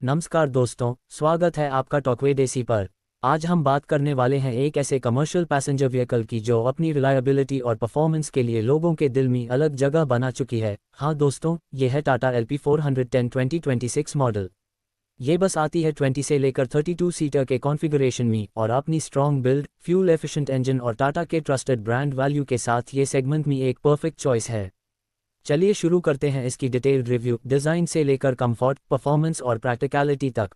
नमस्कार दोस्तों, स्वागत है आपका टॉकवे देसी पर। आज हम बात करने वाले हैं एक ऐसे कमर्शियल पैसेंजर व्हीकल की जो अपनी रिलायबिलिटी और परफॉर्मेंस के लिए लोगों के दिल में अलग जगह बना चुकी है। हाँ दोस्तों, ये है टाटा LP410 2026 मॉडल। ये बस आती है 20 से लेकर 32 सीटर के कॉन्फ़िगरेशन में और अपनी strong build, fuel efficient engine और टाटा के ट्रस्टेड ब्रांड वैल्यू के साथ ये सेगमेंट में एक परफेक्ट चॉइस है। चलिए शुरू करते हैं इसकी डिटेल्ड रिव्यू, डिज़ाइन से लेकर कंफर्ट, परफॉर्मेंस और प्रैक्टिकलिटी तक।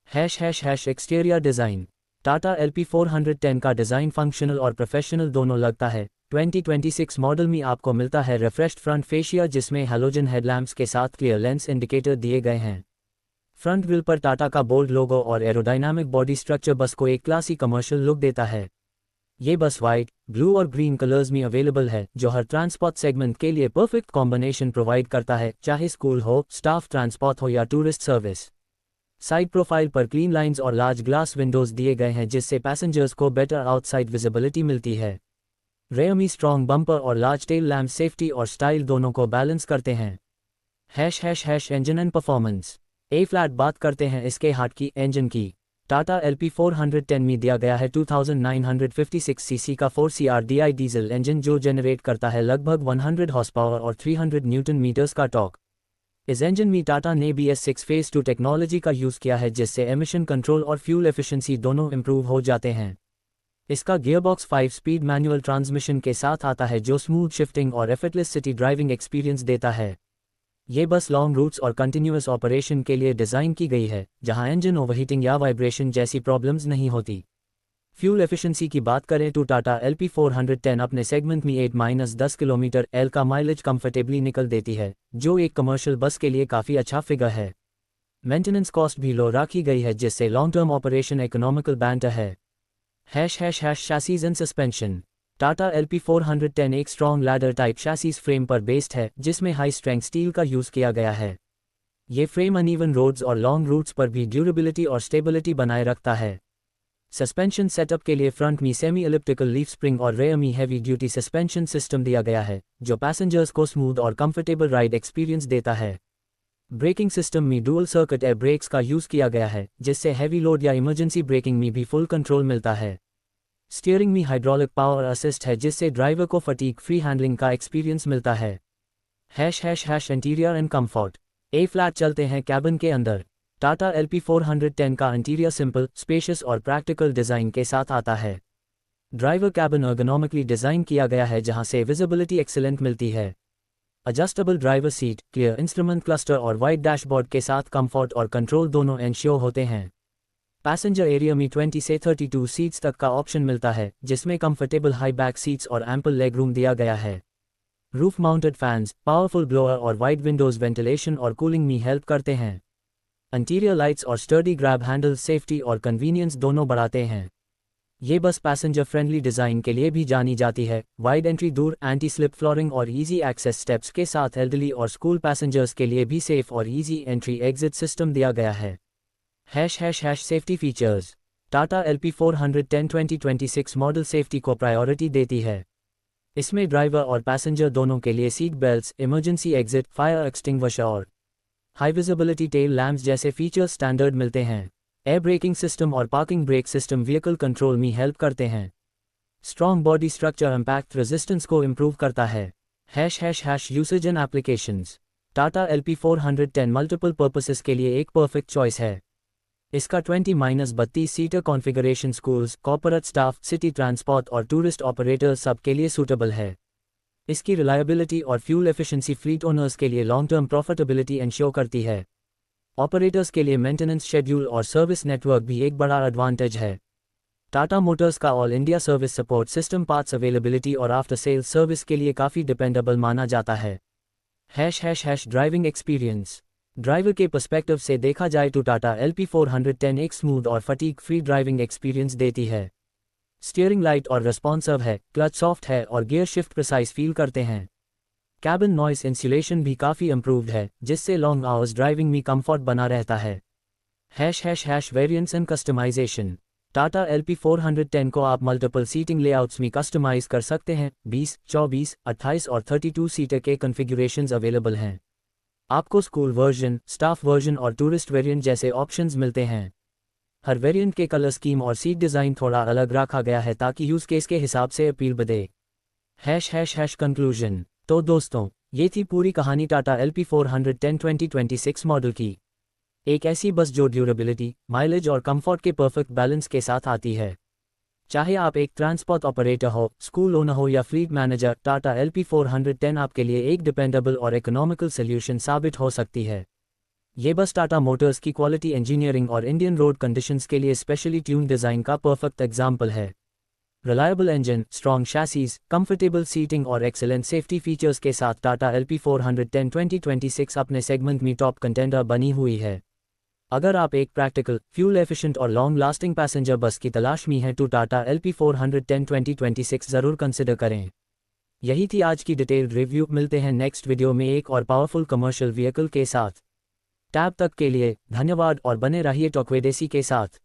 Exterior design. टाटा LP410 का डिज़ाइन फंक्शनल और प्रोफेशनल दोनों लगता है। 2026 मॉडल में आपको मिलता है रिफ्रेश्ड फ्रंट फेशिया जिसमें हैलोजन हेडलैम्प्स के साथ क्लियर लेंस इंडिकेटर दिए गए हैं। फ्रंट ग्रिल पर टाटा का बोल्ड लोगो और एरोडायनामिक बॉडी स्ट्रक्चर बस को एक क्लासी कमर्शियल लुक देता है। ये बस वाइट, ब्लू और ग्रीन कलर्स में अवेलेबल है जो हर ट्रांसपोर्ट सेगमेंट के लिए परफेक्ट कॉम्बिनेशन प्रोवाइड करता है, चाहे स्कूल हो, स्टाफ ट्रांसपोर्ट हो या टूरिस्ट सर्विस। साइड प्रोफाइल पर क्लीन लाइंस और लार्ज ग्लास विंडोज दिए गए हैं जिससे पैसेंजर्स को बेटर आउटसाइड विजिबिलिटी मिलती है। रेयर में स्ट्रॉन्ग बम्पर और लार्ज टेल लैम्प सेफ्टी और स्टाइल दोनों को बैलेंस करते हैं। Engine and performance. फ्लैट बात करते हैं इसके हार्ट की, इंजन की। टाटा LP410 में दिया गया है 2956 सीसी का 4CR डीजल इंजन जो जनरेट करता है लगभग 100 हॉर्स पावर और 300 न्यूटन मीटर्स का टॉर्क। इस इंजन में टाटा ने BS6 फेज 2 टेक्नोलॉजी का यूज़ किया है जिससे एमिशन कंट्रोल और फ्यूल एफिशिएंसी दोनों इंप्रूव हो जाते हैं। इसका गियरबॉक्स 5 स्पीड मैनुअल ट्रांसमिशन के साथ आता है जो स्मूथ शिफ्टिंग और एफर्टलेस सिटी ड्राइविंग एक्सपीरियंस देता है। ये बस लॉन्ग रूट्स और कंटिन्यूअस ऑपरेशन के लिए डिज़ाइन की गई है जहां इंजन ओवरहीटिंग या वाइब्रेशन जैसी प्रॉब्लम्स नहीं होती। फ्यूल एफिशिएंसी की बात करें तो टाटा LP410 अपने सेगमेंट में 8-10 किलोमीटर एल का माइलेज कंफर्टेबली निकल देती है जो एक कमर्शियल बस के लिए काफ़ी अच्छा फिगर है। मेंटेनेंस कॉस्ट भी लो रखी गई है जिससे long term operation economical banter है। शैसीज एंड सस्पेंशन। टाटा LP410 एक स्ट्रॉन्ग लैडर टाइप शैसीज फ्रेम पर बेस्ड है जिसमें हाई स्ट्रेंथ स्टील का यूज़ किया गया है। ये फ्रेम अनइवन रोड्स और लॉन्ग रूट्स पर भी ड्यूरेबिलिटी और स्टेबिलिटी बनाए रखता है। सस्पेंशन सेटअप के लिए फ्रंट में सेमी एलिप्टिकल लीफ स्प्रिंग और रेयर में हैवी ड्यूटी सस्पेंशन सिस्टम दिया गया है जो पैसेंजर्स को स्मूथ और कंफर्टेबल राइड एक्सपीरियंस देता है। ब्रेकिंग सिस्टम में डुअल सर्किट एयर ब्रेक्स का यूज़ किया गया है जिससे हैवी लोड या इमरजेंसी ब्रेकिंग में भी फुल कंट्रोल मिलता है। स्टीयरिंग में हाइड्रोलिक पावर असिस्ट है जिससे ड्राइवर को फटीग फ्री हैंडलिंग का एक्सपीरियंस मिलता है। Interior and comfort. फ्लैट चलते हैं कैबिन के अंदर। टाटा LP410 का इंटीरियर सिंपल, स्पेशियस और प्रैक्टिकल डिज़ाइन के साथ आता है। ड्राइवर कैबिन अर्गोनॉमिकली डिज़ाइन किया गया है जहां से विजिबिलिटी एक्सीलेंट मिलती है। Adjustable driver seat, clear instrument cluster और वाइड डैशबोर्ड के साथ कंफर्ट और कंट्रोल दोनों एंश्योर होते हैं। पैसेंजर एरिया में 20 से 32 सीट्स तक का ऑप्शन मिलता है जिसमें कंफर्टेबल हाई बैक सीट्स और एम्पल लेग रूम दिया गया है। Roof mounted fans, powerful blower और वाइड विंडोज वेंटिलेशन और कूलिंग में हेल्प करते हैं। इंटीरियर लाइट्स और स्टर्डी ग्रैब हैंडल्स सेफ्टी और कन्वीनियंस दोनों बढ़ाते हैं। ये बस पैसेंजर फ्रेंडली डिज़ाइन के लिए भी जानी जाती है। Wide entry door, anti slip flooring और इजी एक्सेस स्टेप्स के साथ एल्डरली और स्कूल पैसेंजर्स के लिए भी सेफ और इजी एंट्री एग्जिट सिस्टम दिया गया है। Safety features. Tata LP410 2026 model safety को प्रायोरिटी देती है। इसमें ड्राइवर और पैसेंजर दोनों के लिए seat belts, emergency exit, fire extinguisher और हाई विजिबिलिटी टेल लैम्प्स जैसे फीचर्स स्टैंडर्ड मिलते हैं। एयर ब्रेकिंग सिस्टम और parking brake system vehicle control में हेल्प करते हैं। Strong body structure impact resistance को इम्प्रूव करता है। Usage and applications. Tata LP410 multiple purposes के लिए एक परफेक्ट चॉइस है। इसका 20-32 seater configuration schools, corporate staff, city transport और टूरिस्ट ऑपरेटर्स सब के लिए सूटेबल है। इसकी रिलायबिलिटी और फ्यूल एफिशिएंसी फ्लीट ओनर्स के लिए लॉन्ग टर्म प्रॉफिटेबिलिटी इंश्योर करती है। ऑपरेटर्स के लिए मेंटेनेंस शेड्यूल और सर्विस नेटवर्क भी एक बड़ा एडवांटेज है। टाटा मोटर्स का all India service support system parts availability और आफ्टर सेल्स सर्विस के लिए काफ़ी डिपेंडेबल माना जाता है। Driving experience. ड्राइवर के पर्सपेक्टिव से देखा जाए तो टाटा LP410 एक स्मूथ और फटीग फ्री ड्राइविंग एक्सपीरियंस देती है। स्टीयरिंग लाइट और रिस्पॉन्सिव है, क्लच सॉफ्ट है और गियर शिफ्ट प्रिसाइज फील करते हैं। कैबिन नॉइस इंसुलेशन भी काफ़ी इंप्रूव्ड है जिससे लॉन्ग आवर्स ड्राइविंग में कंफर्ट बना रहता है। Variants and customization. Tata LP410 को आप मल्टीपल सीटिंग लेआउट्स में कस्टमाइज कर सकते हैं। 20, 24, 28 और 32 सीटर के कॉन्फ़िगरेशंस अवेलेबल हैं। आपको स्कूल वर्जन, स्टाफ वर्जन और टूरिस्ट वेरिएंट जैसे ऑप्शंस मिलते हैं। हर वेरिएंट के कलर स्कीम और सीट डिज़ाइन थोड़ा अलग रखा गया है ताकि यूज़ केस के हिसाब से अपील बढ़े। कंक्लूजन। तो दोस्तों, ये थी पूरी कहानी टाटा LP410 2026 मॉडल की। एक ऐसी बस जो ड्यूरेबिलिटी, माइलेज और कंफर्ट के परफेक्ट बैलेंस के साथ आती है। चाहे आप एक ट्रांसपोर्ट ऑपरेटर हो, स्कूल ओनर हो या फ्लीट मैनेजर, टाटा LP410 आपके लिए एक डिपेंडेबल और इकोनॉमिकल सॉल्यूशन साबित हो सकती है। ये बस टाटा मोटर्स की क्वालिटी इंजीनियरिंग और इंडियन रोड कंडीशंस के लिए स्पेशली ट्यून डिज़ाइन का परफेक्ट एग्जाम्पल है। Reliable engine, strong chassis, comfortable seating और एक्सेलेंट सेफ्टी फीचर्स के साथ टाटा LP410 2026 अपने सेगमेंट में टॉप कंटेंडर बनी हुई है। अगर आप एक प्रैक्टिकल, फ्यूल एफिशिएंट और लॉन्ग लास्टिंग पैसेंजर बस की तलाश में हैं तो टाटा LP410 2026 ज़रूर कंसिडर करें। यही थी आज की डिटेल्ड रिव्यू। मिलते हैं नेक्स्ट वीडियो में एक और पावरफुल कमर्शियल व्हीकल के साथ। तब तक के लिए धन्यवाद और बने रहिए टॉकवे देसी के साथ।